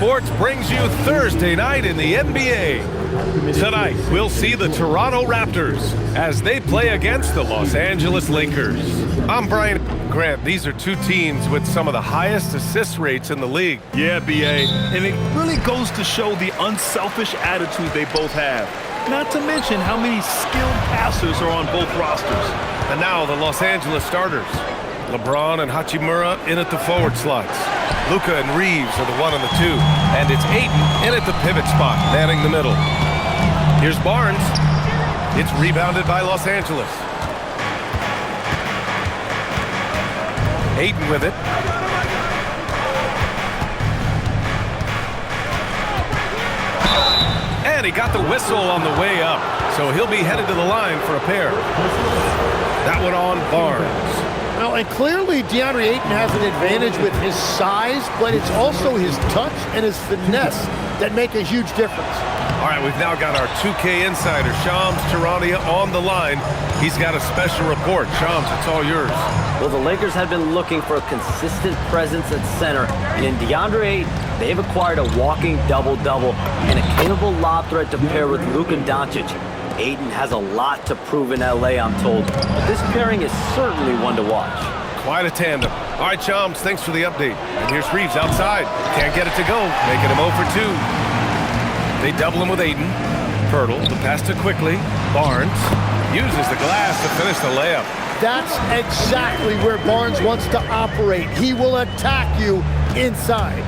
Sports brings you Thursday night in the NBA. Tonight, we'll see the Toronto Raptors as they play against the Los Angeles Lakers. I'm Brian Grant. These are two teams with some of the highest assist rates in the league. Yeah, B.A., and it really goes to show the unselfish attitude they both have. Not to mention how many skilled passers are on both rosters. And now the Los Angeles starters. LeBron and Hachimura in at the forward slots. Luka and Reeves are the 1 and the 2. And it's Ayton in at the pivot spot, manning the middle. Here's Barnes. It's rebounded by Los Angeles. Ayton with it. And he got the whistle on the way up. So he'll be headed to the line for a pair. That one on Barnes. Well, and clearly DeAndre Ayton has an advantage with his size, but it's also his touch and his finesse that make a huge difference. All right, we've now got our 2K insider, Shams Charania, on the line. He's got a special report. Shams, it's all yours. Well, the Lakers have been looking for a consistent presence at center, and in DeAndre Ayton, they've acquired a walking double-double and a capable lob threat to pair with Luka Doncic. Ayton has a lot to prove in L.A., I'm told, but this pairing is certainly one to watch. Quite a tandem. All right, Shams, thanks for the update. And here's Reeves outside. Can't get it to go, making him 0 for 2. They double him with Ayton. Pirtle, the pass to quickly. Barnes uses the glass to finish the layup. That's exactly where Barnes wants to operate. He will attack you inside.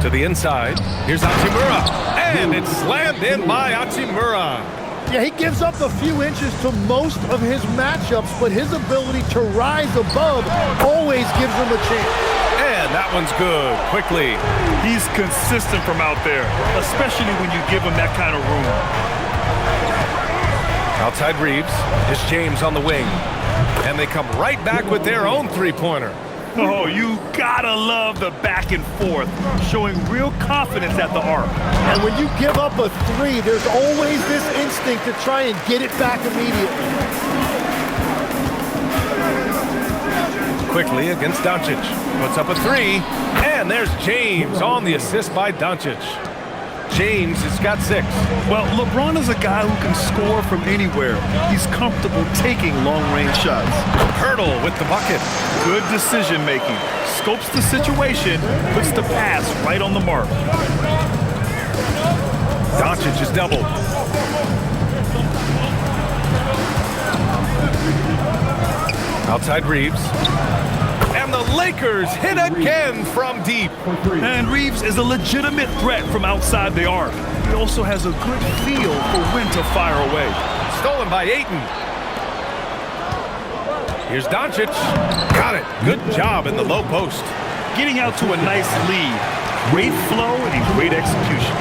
To the inside. Here's Hachimura. And it's slammed in by Hachimura. Yeah, he gives up a few inches to most of his matchups, but his ability to rise above always gives him a chance. And that one's good. Quickly. He's consistent from out there, especially when you give him that kind of room. Outside Reeves. It's James on the wing. And they come right back with their own three-pointer. Oh, you gotta love the back and forth, showing real confidence at the arc. And when you give up a three, there's always this instinct to try and get it back immediately. Quickly against Doncic. Puts up a three. And there's James on the assist by Doncic. James has got 6. Well, LeBron is a guy who can score from anywhere. He's comfortable taking long-range shots. Pirtle with the bucket. Good decision-making. Scopes the situation, puts the pass right on the mark. Doncic is doubled. Outside Reeves. And the Lakers hit again from deep. And Reeves is a legitimate threat from outside the arc. He also has a good feel for when to fire away. Stolen by Ayton. Here's Doncic. Got it. Good job in the low post. Getting out to a nice lead. Great flow and great execution.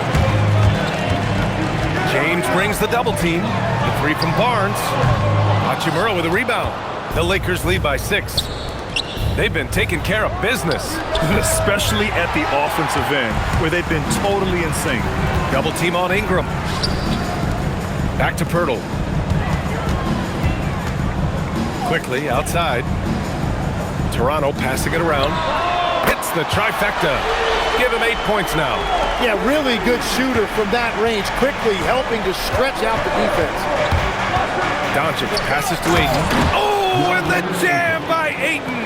James brings the double team. The three from Barnes. Hachimura with a rebound. The Lakers lead by 6. They've been taking care of business. Especially at the offensive end, where they've been totally in sync. Double team on Ingram. Back to Pirtle. Quickly outside. Toronto passing it around. Hits the trifecta. Give him 8 points now. Yeah, really good shooter from that range, quickly helping to stretch out the defense. Doncic passes to Ayton. Oh, and the jam by Ayton.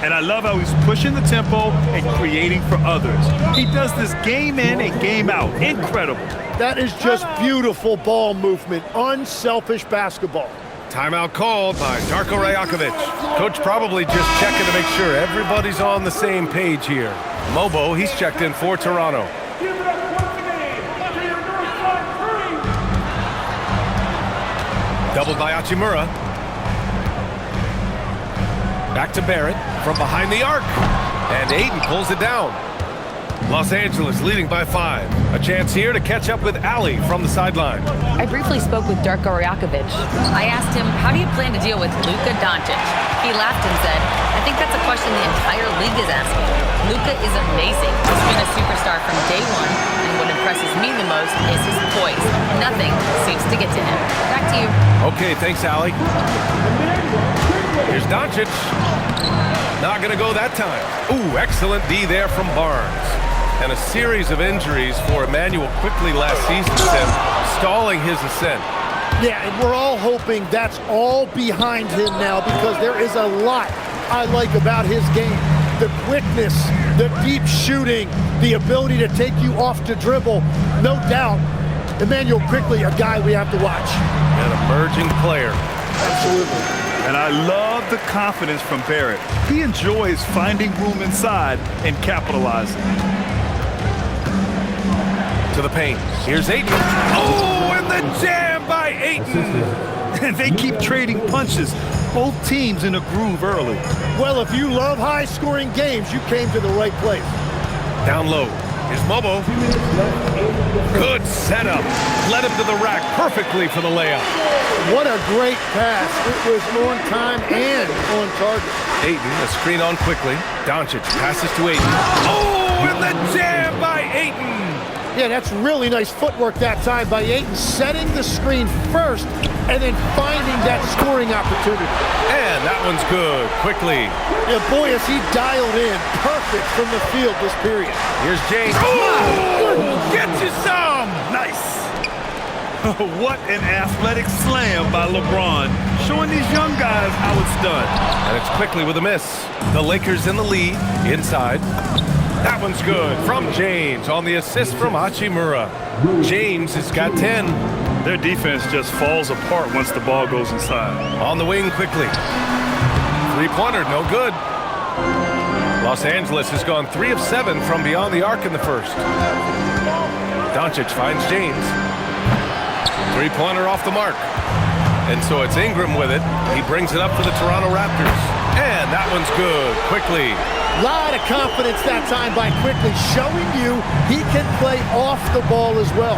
And I love how he's pushing the tempo and creating for others. He does this game in and game out. Incredible. That is just beautiful ball movement, unselfish basketball. Timeout called by Darko Rajakovic. Coach probably just checking to make sure everybody's on the same page here. Mobo, he's checked in for Toronto. Doubled by Hachimura. Back to Barrett from behind the arc. And Ayton pulls it down. Los Angeles leading by 5. A chance here to catch up with Ali from the sideline. I briefly spoke with Darko Rajakovic. I asked him, how do you plan to deal with Luka Doncic? He laughed and said, I think that's a question the entire league is asking. Luka is amazing. He's been a superstar from day one, and what impresses me the most is his poise. Nothing seems to get to him. Back to you. Okay, thanks, Ali. Here's Doncic. Not going to go that time. Ooh, excellent D there from Barnes. and a series of injuries for Emmanuel Quickly last season, Tim, stalling his ascent. Yeah, and we're all hoping that's all behind him now because there is a lot I like about his game. The quickness, the deep shooting, the ability to take you off to dribble. No doubt, Emmanuel Quickly, a guy we have to watch. An emerging player. Absolutely. And I love the confidence from Barrett. He enjoys finding room inside and capitalizing. To the paint. Here's Ayton. Oh, and the jam by Ayton. And they keep trading punches. Both teams in a groove early. Well, if you love high-scoring games, you came to the right place. Down low. Here's Mobo. Good setup. Led him to the rack perfectly for the layup. What a great pass. It was on time and on target. Ayton, a screen on quickly. Doncic passes to Ayton. Oh, and the jam by Ayton. Yeah, that's really nice footwork that time by Ayton, setting the screen first and then finding that scoring opportunity. And that one's good. Quickly. Yeah, boy, is he dialed in. Perfect from the field this period. Here's James. Oh, get you some. Nice. What an athletic slam by LeBron, showing these young guys how it's done. And it's Quickly with a miss. The Lakers in the lead. Inside. That one's good from James on the assist from Hachimura. James has got 10. Their defense just falls apart once the ball goes inside. On the wing Quickly. Three-pointer, no good. Los Angeles has gone 3 of 7 from beyond the arc in the first. Doncic finds James. Three-pointer off the mark. And so it's Ingram with it. He brings it up for the Toronto Raptors. And that one's good. Quickly. A lot of confidence that time by Quickly, showing you he can play off the ball as well.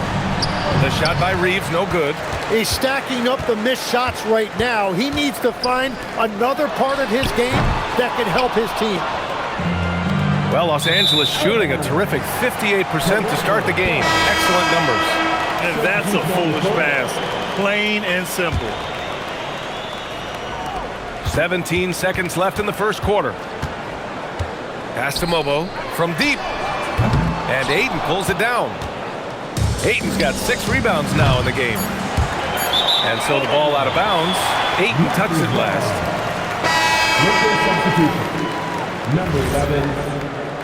The shot by Reeves, no good. He's stacking up the missed shots right now. He needs to find another part of his game that can help his team. Well, Los Angeles shooting a terrific 58% to start the game. Excellent numbers. And that's a foolish pass. Plain and simple. 17 seconds left in the first quarter. Pass to Mobo from deep. And Ayton pulls it down. Ayton's got 6 rebounds now in the game. And so the ball out of bounds. Ayton touched it last. Number 11,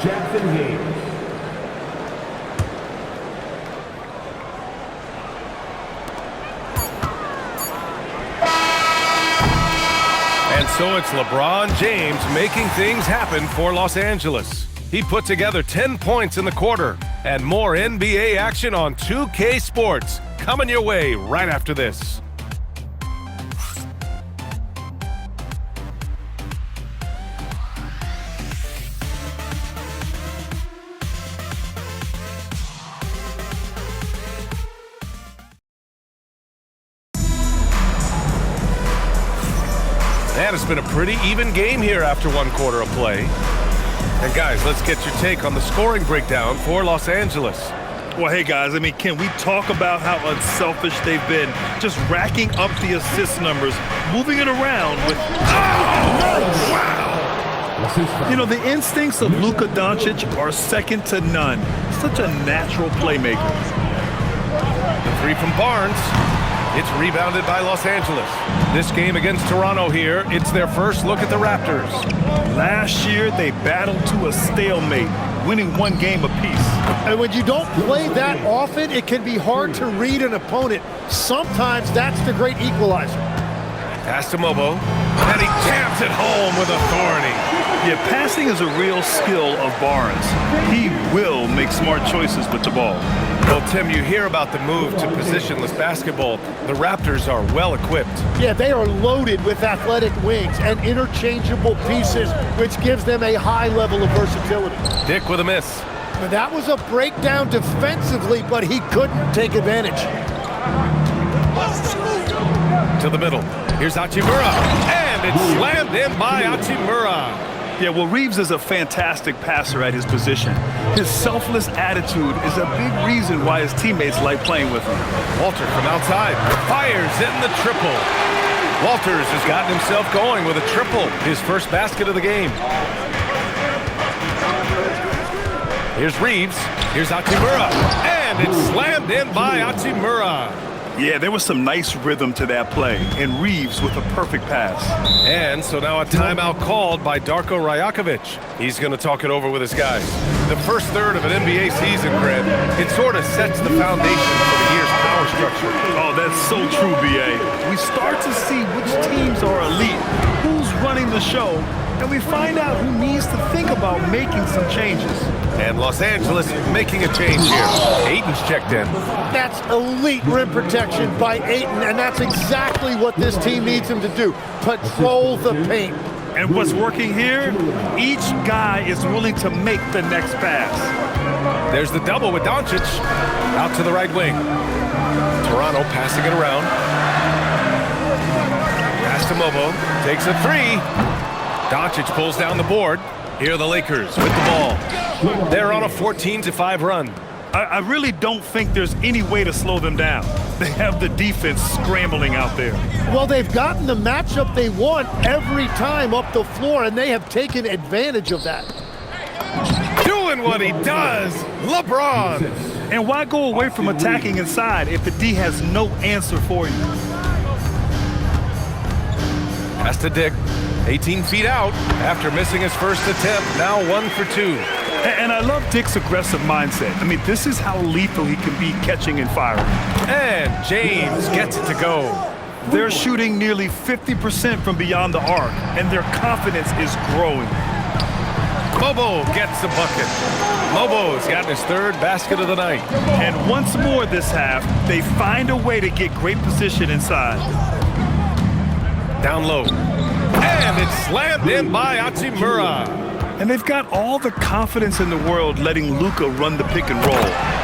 Jackson Hayes. And so it's LeBron James making things happen for Los Angeles. He put together 10 points in the quarter, and more NBA action on 2K Sports coming your way right after this. And it's been a pretty even game here after one quarter of play. And guys, let's get your take on the scoring breakdown for Los Angeles. Well, hey guys, I mean, can we talk about how unselfish they've been? Just racking up the assist numbers, moving it around with... Oh, wow! You know, the instincts of Luka Doncic are second to none. Such a natural playmaker. The three from Barnes. It's rebounded by Los Angeles. This game against Toronto here, it's their first look at the Raptors. Last year, they battled to a stalemate, winning one game apiece. And when you don't play that often, it can be hard to read an opponent. Sometimes that's the great equalizer. Pass to Mobo, and he jams it home with authority. Yeah, passing is a real skill of Barnes. He will make smart choices with the ball. Well, Tim, you hear about the move to positionless basketball. The Raptors are well equipped. Yeah, they are loaded with athletic wings and interchangeable pieces, which gives them a high level of versatility. Dick with a miss. And that was a breakdown defensively, but he couldn't take advantage. To the middle. Here's Hachimura, and it's slammed in by Hachimura. Yeah, well, Reeves is a fantastic passer at his position. His selfless attitude is a big reason why his teammates like playing with him. Walter from outside fires in the triple. Walters has gotten himself going with a triple, his first basket of the game. Here's Reeves. Here's Hachimura. And it's slammed in by Hachimura. Yeah, there was some nice rhythm to that play, and Reeves with a perfect pass. And so now a timeout called by Darko Rajakovic. He's going to talk it over with his guys. The first third of an NBA season, Grant, it sort of sets the foundation for the year's power structure. Oh, that's so true, B.A. We start to see which teams are elite, who's running the show, and we find out who needs to think about making some changes. And Los Angeles making a change here. Ayton's checked in. That's elite rim protection by Ayton, and that's exactly what this team needs him to do. Patrol the paint. And what's working here? Each guy is willing to make the next pass. There's the double with Doncic. Out to the right wing. Toronto passing it around. Pass to Mobo. Takes a three. Doncic pulls down the board. Here are the Lakers with the ball. They're on a 14-5 run. I really don't think there's any way to slow them down. They have the defense scrambling out there. Well, they've gotten the matchup they want every time up the floor, and they have taken advantage of that. Doing what he does, LeBron. And why go away from attacking inside if the D has no answer for you? Pass to Dick. 18 feet out after missing his first attempt. Now 1 for 2. And I love Dick's aggressive mindset. I mean, this is how lethal he can be catching and firing. And James gets it to go. They're shooting nearly 50% from beyond the arc, and their confidence is growing. Mobo gets the bucket. Mobo's gotten his third basket of the night. And once more this half, they find a way to get great position inside. Down low. And it's slammed in by Hachimura. And they've got all the confidence in the world letting Luka run the pick and roll.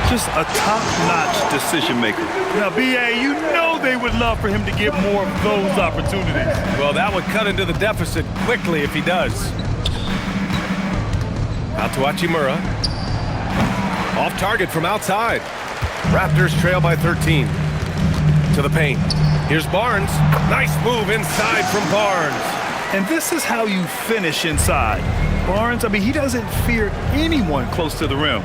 Just a top-notch decision maker. Now, B.A., you know they would love for him to get more of those opportunities. Well, that would cut into the deficit quickly if he does. Out to Hachimura. Off target from outside. Raptors trail by 13. To the paint. Here's Barnes. Nice move inside from Barnes. And this is how you finish inside. Barnes, I mean, he doesn't fear anyone close to the rim.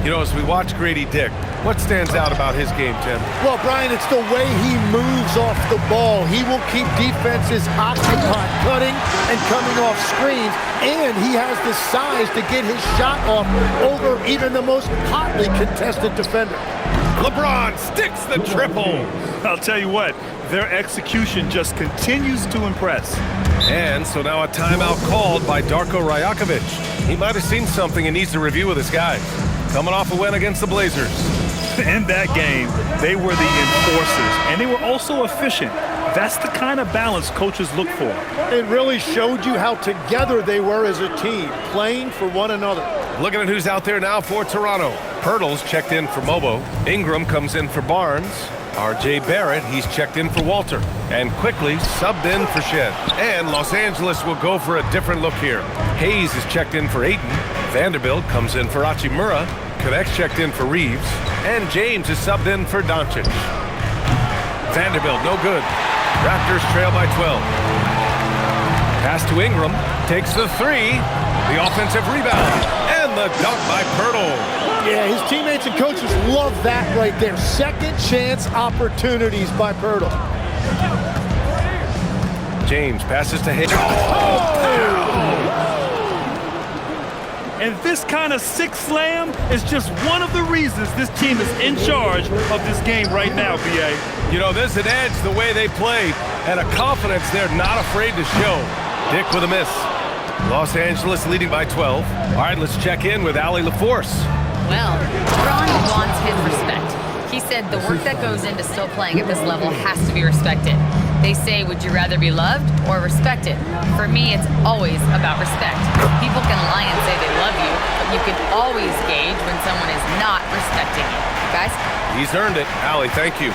You know, as we watch Grady Dick, what stands out about his game, Tim? Well, Brian, it's the way he moves off the ball. He will keep defenses occupied, cutting and coming off screens, and he has the size to get his shot off over even the most hotly contested defender. LeBron sticks the triple. I'll tell you what, their execution just continues to impress. And so now a timeout called by Darko Rajakovic. He might have seen something and needs to review with his guys. Coming off a win against the Blazers. In that game, they were the enforcers, and they were also efficient. That's the kind of balance coaches look for. It really showed you how together they were as a team, playing for one another. Looking at who's out there now for Toronto. Pirtle's checked in for Mobo. Ingram comes in for Barnes. R.J. Barrett, he's checked in for Walter. And quickly subbed in for Shed. And Los Angeles will go for a different look here. Hayes is checked in for Ayton. Vanderbilt comes in for Hachimura. Connect's checked in for Reeves. And James is subbed in for Doncic. Vanderbilt, no good. Raptors trail by 12. Pass to Ingram. Takes the three. The offensive rebound. And the dunk by Pirtle. Yeah, his teammates and coaches love that right there. Second chance opportunities by Pirtle. James passes to Hayes. And this kind of sick slam is just one of the reasons this team is in charge of this game right now, B.A. You know, there's an edge the way they play and a confidence they're not afraid to show. Dick with a miss. Los Angeles leading by 12. All right, let's check in with Allie LaForce. Well, Ron wants his respect. He said the work that goes into still playing at this level has to be respected. They say, would you rather be loved or respected? For me, it's always about respect. People can lie and say they love you, but you can always gauge when someone is not respecting you. Guys? He's earned it. Allie, thank you.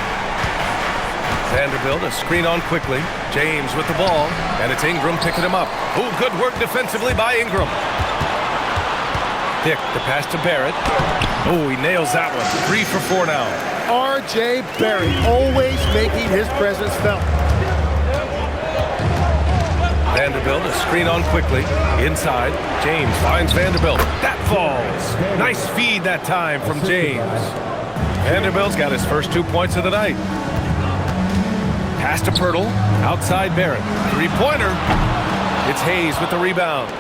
Vanderbilt, a screen on quickly. James with the ball, and it's Ingram picking him up. Oh, good work defensively by Ingram. Dick, the pass to Barrett. Oh, he nails that one. 3 for 4 now. R.J. Barrett always making his presence felt. Vanderbilt, a screen on quickly. Inside, James finds Vanderbilt. That falls. Nice feed that time from James. Vanderbilt's got his first 2 points of the night. Pass to Pirtle, outside Barrett. Three-pointer. It's Hayes with the rebound.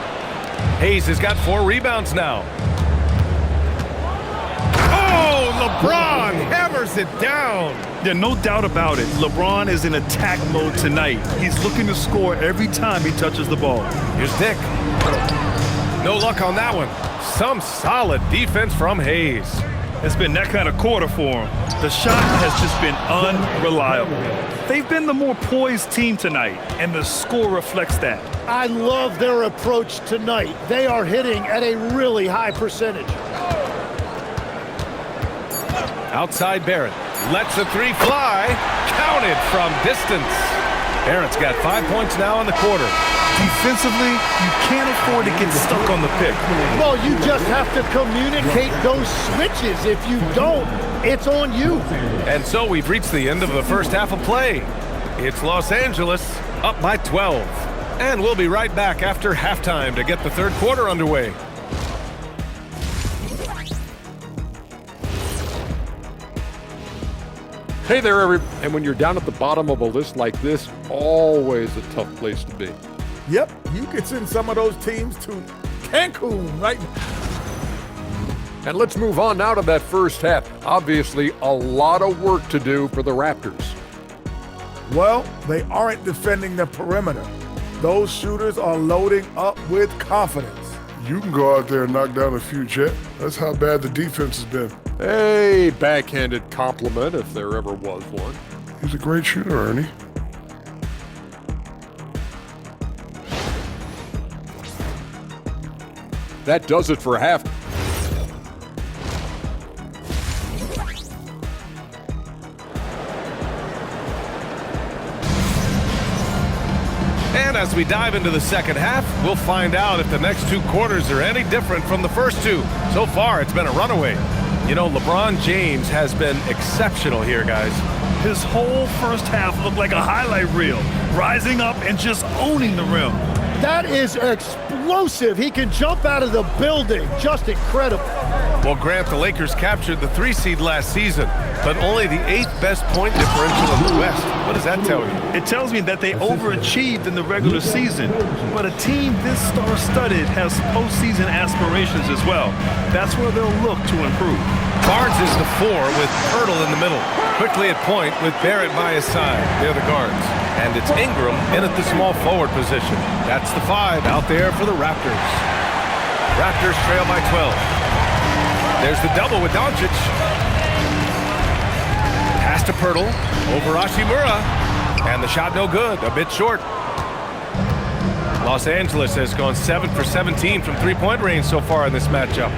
Hayes has got 4 rebounds now. Oh, LeBron hammers it down. Yeah, no doubt about it. LeBron is in attack mode tonight. He's looking to score every time he touches the ball. Here's Dick. No luck on that one. Some solid defense from Hayes. It's been that kind of quarter for him. The shot has just been unreliable. They've been the more poised team tonight, and the score reflects that. I love their approach tonight. They are hitting at a really high percentage. Outside Barrett. Lets a three fly. Counted from distance. Barrett's got 5 points now in the quarter. Defensively, you can't afford to get stuck on the pick. Well, you just have to communicate those switches. If you don't, it's on you. And so we've reached the end of the first half of play. It's Los Angeles up by 12. And we'll be right back after halftime to get the third quarter underway. Hey there, everybody. And when you're down at the bottom of a list like this, always a tough place to be. Yep, you could send some of those teams to Cancun, right? And let's move on now to that first half. Obviously, a lot of work to do for the Raptors. Well, they aren't defending the perimeter. Those shooters are loading up with confidence. You can go out there and knock down a few, Chet. That's how bad the defense has been. A backhanded compliment, if there ever was one. He's a great shooter, Ernie. That does it for half. And as we dive into the second half, we'll find out if the next 2 quarters are any different from the first 2. So far, it's been a runaway. You know, LeBron James has been exceptional here, guys. His whole first half looked like a highlight reel, rising up and just owning the rim. That is explosive. He can jump out of the building. Just incredible. Well, Grant, the Lakers captured the 3 seed last season, but only the 8th best point differential in the West. What does that tell you? It tells me that they overachieved in the regular season, but a team this star-studded has postseason aspirations as well. That's where they'll look to improve. Barnes is the 4 with Pirtle in the middle. Quickly at point with Barrett by his side. They're the guards. And it's Ingram in at the small forward position. That's the 5 out there for the Raptors. Raptors trail by 12. There's the double with Doncic. Pass to Pirtle over Hachimura. And the shot no good, a bit short. Los Angeles has gone 7 for 17 from three-point range so far in this matchup.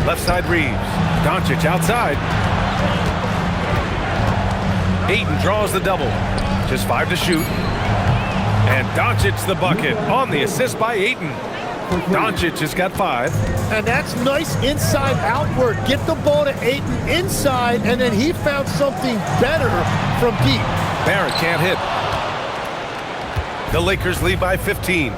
Left side Reeves. Doncic outside. Ayton draws the double. Just 5 to shoot. And Doncic the bucket on the assist by Ayton. Doncic has got 5. And that's nice inside outward. Get the ball to Ayton inside, and then he found something better from deep. Barrett can't hit. The Lakers lead by 15.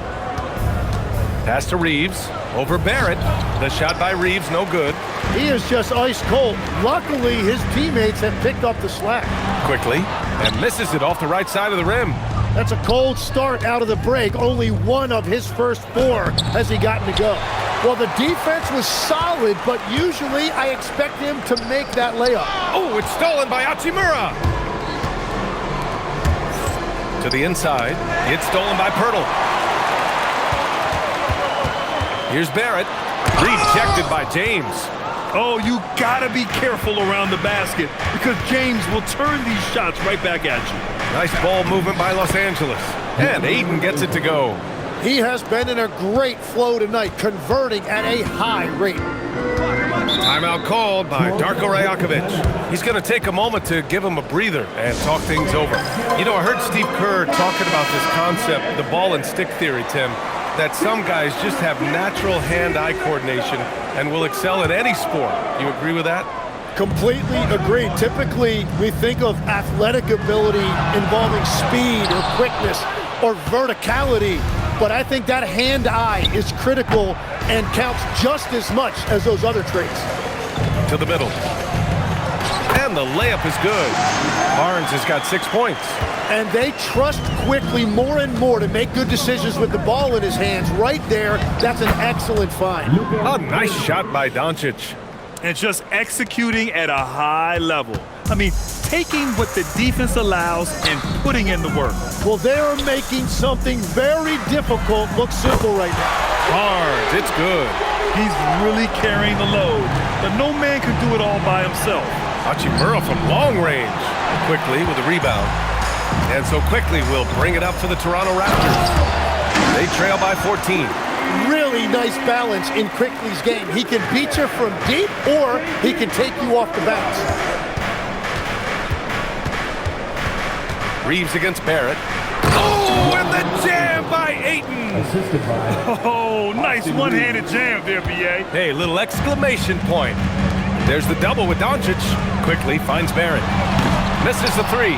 Pass to Reeves. Over Barrett. The shot by Reeves, no good. He is just ice cold. Luckily, his teammates have picked up the slack. Quickly. And misses it off the right side of the rim. That's a cold start out of the break. Only 1 of his first 4 has he gotten to go. Well, the defense was solid, but usually I expect him to make that layup. Oh, it's stolen by Hachimura. To the inside. It's stolen by Pirtle. Here's Barrett. Rejected by James. Oh, you gotta be careful around the basket because James will turn these shots right back at you. Nice ball movement by Los Angeles. And Ayton gets it to go. He has been in a great flow tonight, converting at a high rate. Timeout called by Darko Rajakovic. He's going to take a moment to give him a breather and talk things over. You know, I heard Steve Kerr talking about this concept, the ball and stick theory, Tim, that some guys just have natural hand-eye coordination and will excel at any sport. You agree with that? Completely agree. Typically, we think of athletic ability involving speed or quickness or verticality. but I think that hand-eye is critical and counts just as much as those other traits. To the middle. And the layup is good. Barnes has got 6 points. And they trust quickly more and more to make good decisions with the ball in his hands. Right there, that's an excellent find. A nice shot by Doncic. And just executing at a high level. I mean, taking what the defense allows and putting in the work. Well, they're making something very difficult look simple right now. Barnes, it's good. He's really carrying the load, but no man can do it all by himself. Hachimura from long range. Quickly with a rebound. And so quickly will bring it up for the Toronto Raptors. They trail by 14. Really nice balance in Quickly's game. He can beat you from deep, or he can take you off the bounce. Reeves against Barrett. Oh, and the jam by Ayton. Assisted by Oh, nice one-handed jam there, B.A. Hey, little exclamation point. There's the double with Doncic. Quickly finds Barrett. Misses the three.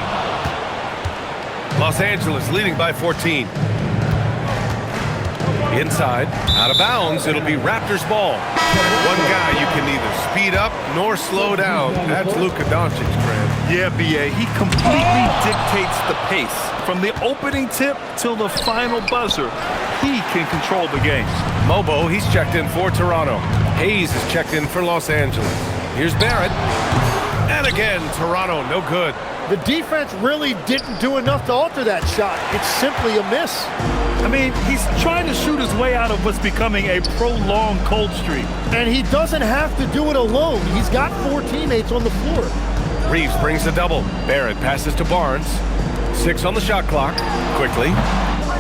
Los Angeles leading by 14. Inside, out of bounds, it'll be Raptors ball. One guy you can neither speed up nor slow down. That's Luka Doncic, Grant. Yeah, B.A., he completely dictates the pace. From the opening tip till the final buzzer, he can control the game. Mobo, he's checked in for Toronto. Hayes is checked in for Los Angeles. Here's Barrett. And again, Toronto, no good. The defense really didn't do enough to alter that shot. It's simply a miss. I mean, he's trying to shoot his way out of what's becoming a prolonged cold streak. And he doesn't have to do it alone. He's got 4 teammates on the floor. Reeves brings the double. Barrett passes to Barnes. 6 on the shot clock. Quickly.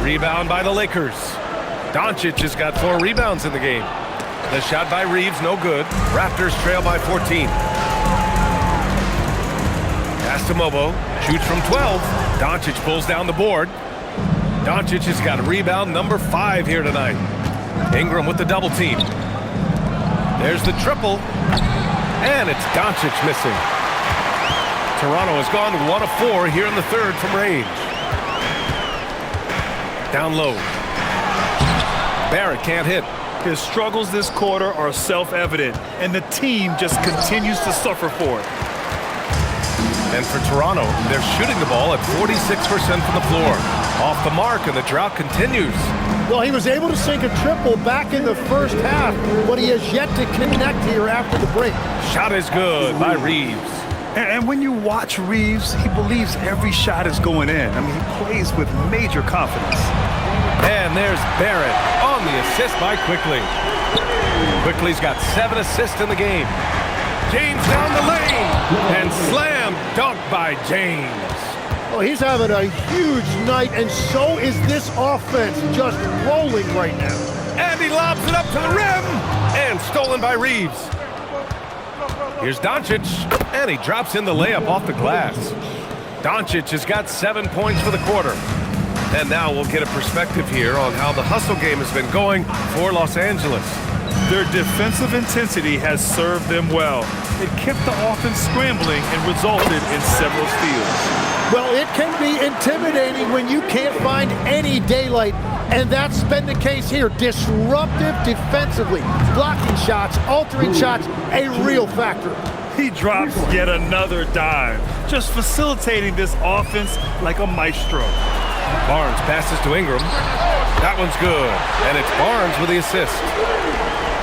Rebound by the Lakers. Doncic has got 4 rebounds in the game. The shot by Reeves, no good. Raptors trail by 14. Pass to Mobo. Shoots from 12. Doncic pulls down the board. Doncic has got a rebound number 5 here tonight. Ingram with the double team. There's the triple. And it's Doncic missing. Toronto has gone 1 of 4 here in the third from range. Down low. Barrett can't hit. His struggles this quarter are self-evident, and the team just continues to suffer for it. And for Toronto, they're shooting the ball at 46% from the floor. Off the mark, and the drought continues. Well, he was able to sink a triple back in the first half, but he has yet to connect here after the break. Shot is good by Reeves. And when you watch Reeves, he believes every shot is going in. I mean, he plays with major confidence. And there's Barrett on the assist by Quickly. Quickly's got 7 assists in the game. James down the lane, and slam dunk by James. Well, he's having a huge night, and so is this offense, just rolling right now. And he lobs it up to the rim, and stolen by Reeves. Here's Doncic, and he drops in the layup off the glass. Doncic has got 7 points for the quarter. And now we'll get a perspective here on how the hustle game has been going for Los Angeles. Their defensive intensity has served them well. It kept the offense scrambling and resulted in several steals. Well, it can be intimidating when you can't find any daylight, and that's been the case here. Disruptive defensively, blocking shots, altering shots, a real factor. He drops yet another dime, just facilitating this offense like a maestro. Barnes passes to Ingram. That one's good, and it's Barnes with the assist.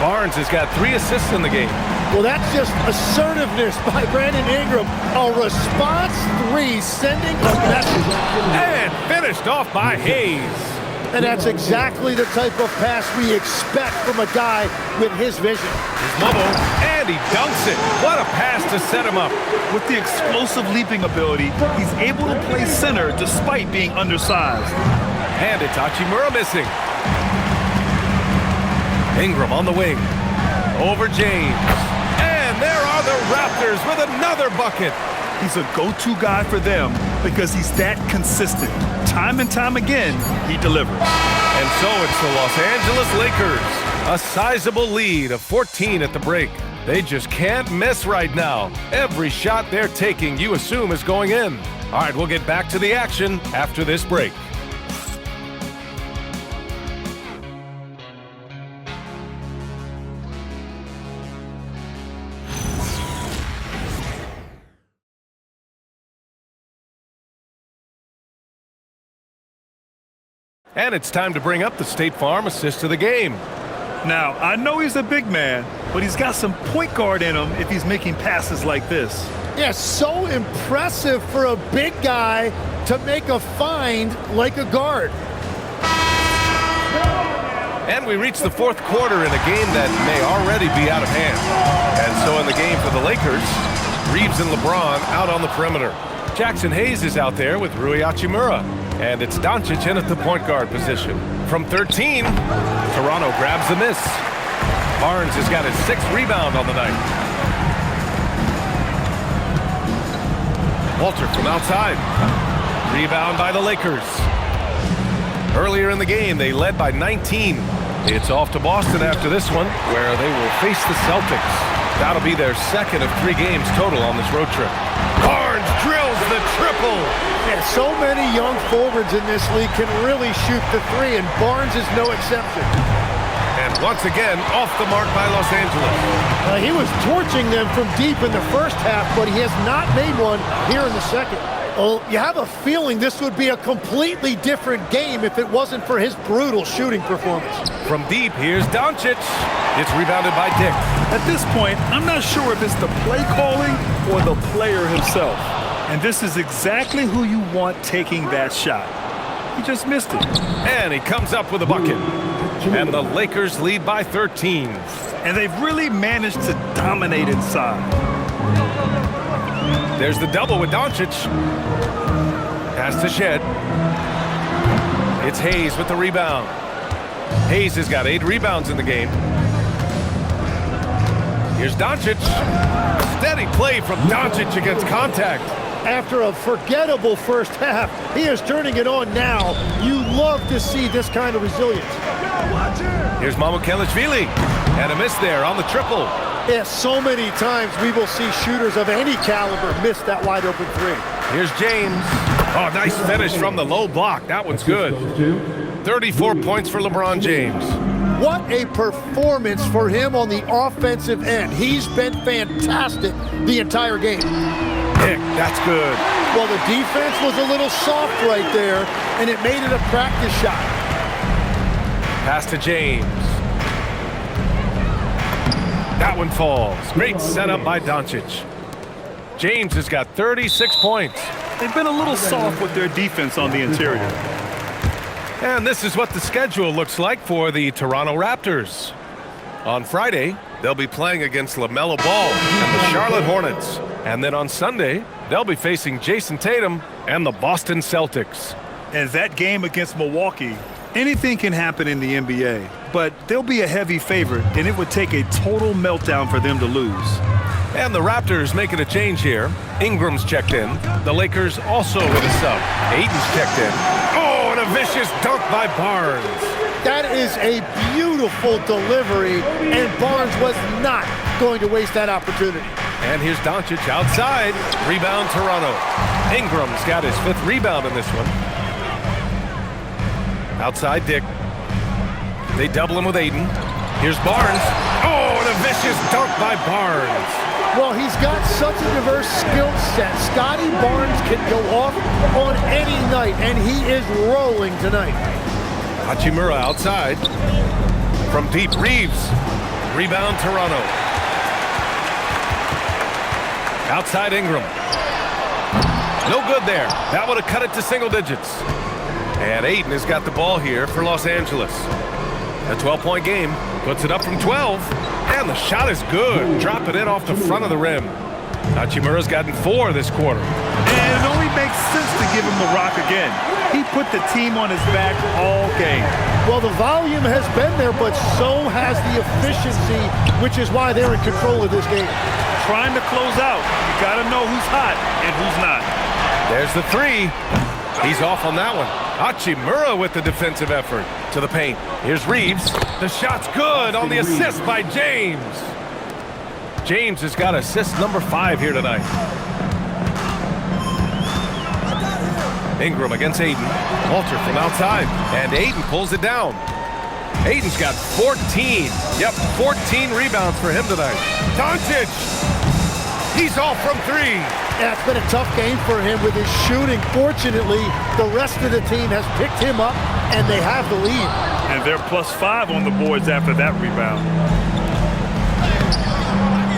Barnes has got 3 assists in the game. Well, that's just assertiveness by Brandon Ingram. A response 3, sending a message. And finished off by Hayes. And that's exactly the type of pass we expect from a guy with his vision. Here's Mobo, and he dunks it. What a pass to set him up. With the explosive leaping ability, he's able to play center despite being undersized. And it's Hachimura missing. Ingram on the wing. Over James. And there are the Raptors with another bucket. He's a go-to guy for them because he's that consistent. Time and time again, he delivers. And so it's the Los Angeles Lakers. A sizable lead of 14 at the break. They just can't miss right now. Every shot they're taking, you assume, is going in. All right, we'll get back to the action after this break. And it's time to bring up the State Farm assist of the game. Now, I know he's a big man, but he's got some point guard in him if he's making passes like this. Yeah, so impressive for a big guy to make a find like a guard. And we reach the fourth quarter in a game that may already be out of hand. And so in the game for the Lakers, Reeves and LeBron out on the perimeter. Jackson Hayes is out there with Rui Hachimura. And it's Doncic in at the point guard position. From 13, Toronto grabs the miss. Barnes has got his 6th rebound on the night. Walter from outside. Rebound by the Lakers. Earlier in the game, they led by 19. It's off to Boston after this one, where they will face the Celtics. That'll be their 2nd of 3 games total on this road trip. Barnes drills the triple. Yeah, so many young forwards in this league can really shoot the 3, and Barnes is no exception. And once again, off the mark by Los Angeles. He was torching them from deep in the first half, but he has not made one here in the second. Well, you have a feeling this would be a completely different game if it wasn't for his brutal shooting performance. From deep, here's Doncic. It's rebounded by Dick. At this point, I'm not sure if it's the play calling or the player himself. And this is exactly who you want taking that shot. He just missed it. And he comes up with a bucket. And the Lakers lead by 13. And they've really managed to dominate inside. There's the double with Doncic. Pass to Shed. It's Hayes with the rebound. Hayes has got 8 rebounds in the game. Here's Doncic. Steady play from Doncic against contact. After a forgettable first half, he is turning it on now. You love to see this kind of resilience. Here's Mamukelashvili. And a miss there on the triple. Yeah, so many times we will see shooters of any caliber miss that wide open 3. Here's James. Oh, nice finish from the low block. That one's good. 34 points for LeBron James. What a performance for him on the offensive end. He's been fantastic the entire game. Dick, that's good. Well, the defense was a little soft right there, and it made it a practice shot. Pass to James. That one falls. Great setup by Doncic. James has got 36 points. They've been a little soft with their defense on the interior. And this is what the schedule looks like for the Toronto Raptors. On Friday, they'll be playing against LaMelo Ball and the Charlotte Hornets. And then on Sunday, they'll be facing Jason Tatum and the Boston Celtics. And that game against Milwaukee, anything can happen in the NBA. But they'll be a heavy favorite, and it would take a total meltdown for them to lose. And the Raptors making a change here. Ingram's checked in. The Lakers also with a sub. Ayton's checked in. Oh, and a vicious dunk by Barnes. That is a beautiful delivery, and Barnes was not going to waste that opportunity. And here's Doncic outside. Rebound Toronto. Ingram's got his 5th rebound in this one. Outside Dick. They double him with Ayton. Here's Barnes. Oh, and a vicious dunk by Barnes. Well, he's got such a diverse skill set. Scotty Barnes can go off on any night, and he is rolling tonight. Hachimura outside. From deep, Reeves. Rebound Toronto. Outside Ingram. No good there. That would have cut it to single digits. And Ayton has got the ball here for Los Angeles. A 12-point game. Puts it up from 12. And the shot is good. Dropping it off the front of the rim. Hachimura's gotten 4 this quarter. And it only makes sense to give him the rock again. He put the team on his back all game. Well, the volume has been there, but so has the efficiency, which is why they're in control of this game. Trying to close out. You got to know who's hot and who's not. There's the 3. He's off on that one. Hachimura with the defensive effort to the paint. Here's Reeves. The shot's good on the assist by James. James has got assist number 5 here tonight. Ingram against Ayton. Walter from outside. And Ayton pulls it down. Ayton's got 14. Yep, 14 rebounds for him tonight. Doncic. He's off from three. Yeah, it's been a tough game for him with his shooting. Fortunately, the rest of the team has picked him up, and they have the lead. And they're +5 on the boards after that rebound.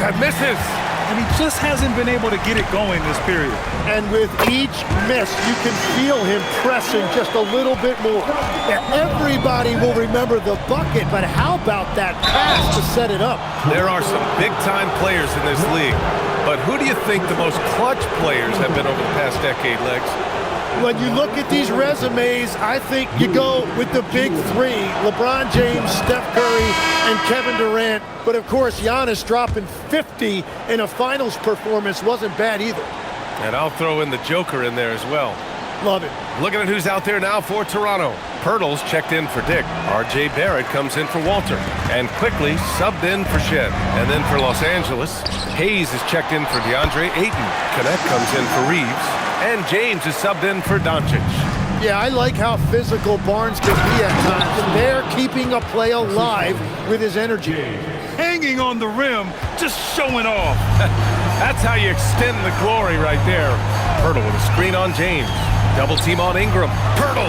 That misses. And he just hasn't been able to get it going this period. And with each miss, you can feel him pressing just a little bit more. Yeah, everybody will remember the bucket, but how about that pass to set it up? There are some big-time players in this league, but who do you think the most clutch players have been over the past decade, Legs? When you look at these resumes, I think you go with the big three, LeBron James, Steph Curry, and Kevin Durant. But of course, Giannis dropping 50 in a finals performance wasn't bad either. And I'll throw in the Joker in there as well. Love it. Looking at who's out there now for Toronto. Pirtle's checked in for Dick. R.J. Barrett comes in for Walter. And quickly subbed in for Shed. And then for Los Angeles, Hayes is checked in for DeAndre Ayton. Connect comes in for Reeves. And James is subbed in for Doncic. Yeah, I like how physical Barnes can be at times. They're keeping a play alive with his energy. Hanging on the rim, just showing off. That's how you extend the glory right there. Pirtle with a screen on James. Double team on Ingram. Pirtle.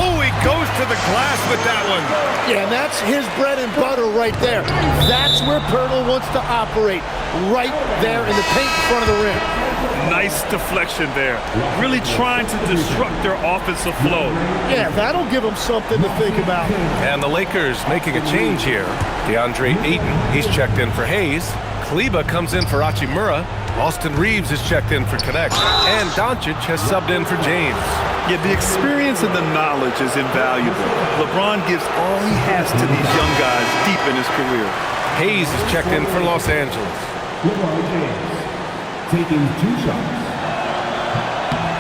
Oh, he goes to the glass with that one. Yeah, and that's his bread and butter right there. That's where Pirtle wants to operate, right there in the paint in front of the rim. Nice deflection there. Really trying to disrupt their offensive flow. Yeah, that'll give them something to think about. And the Lakers making a change here. DeAndre Ayton, he's checked in for Hayes. Kleba comes in for Hachimura. Austin Reeves is checked in for Connect. And Doncic has subbed in for James. Yeah, the experience and the knowledge is invaluable. LeBron gives all he has to these young guys deep in his career. Hayes is checked in for Los Angeles. LeBron James taking 2 shots.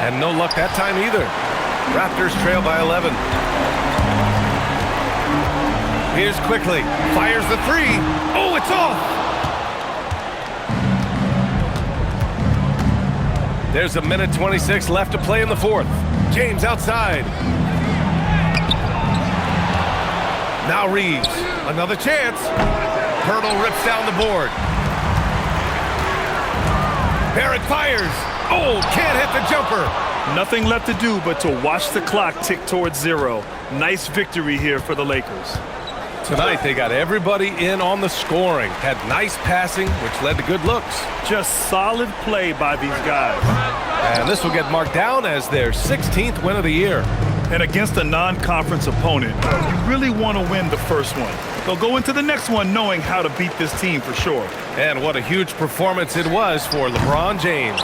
And no luck that time either. Raptors trail by 11. Here's quickly. Fires the three. Oh, it's off. There's 1:26 left to play in the fourth. James outside. Now Reeves. Another chance. Pirtle rips down the board. Barrett fires. Oh, can't hit the jumper. Nothing left to do but to watch the clock tick towards 0. Nice victory here for the Lakers. Tonight they got everybody in on the scoring. Had nice passing, which led to good looks. Just solid play by these guys. And this will get marked down as their 16th win of the year. And against a non-conference opponent, you really want to win the first one. They'll go into the next one knowing how to beat this team for sure. And what a huge performance it was for LeBron James.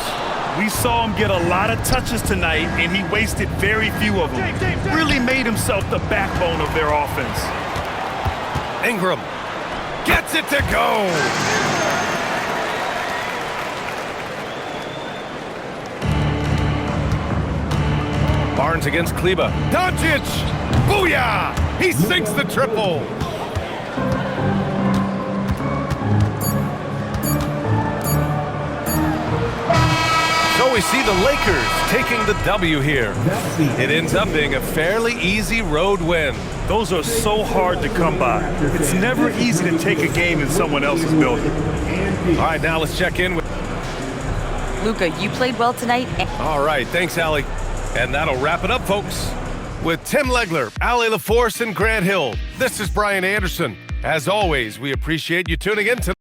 We saw him get a lot of touches tonight, and he wasted very few of them. Really made himself the backbone of their offense. Ingram gets it to go. Barnes against Kleba. Doncic! Booyah! He sinks the triple. So we see the Lakers taking the W here. It ends up being a fairly easy road win. Those are so hard to come by. It's never easy to take a game in someone else's building. All right, now let's check in with... Luka, you played well tonight. All right, thanks, Allie. And that'll wrap it up, folks. With Tim Legler, Allie LaForce, and Grant Hill, this is Brian Anderson. As always, we appreciate you tuning in tonight.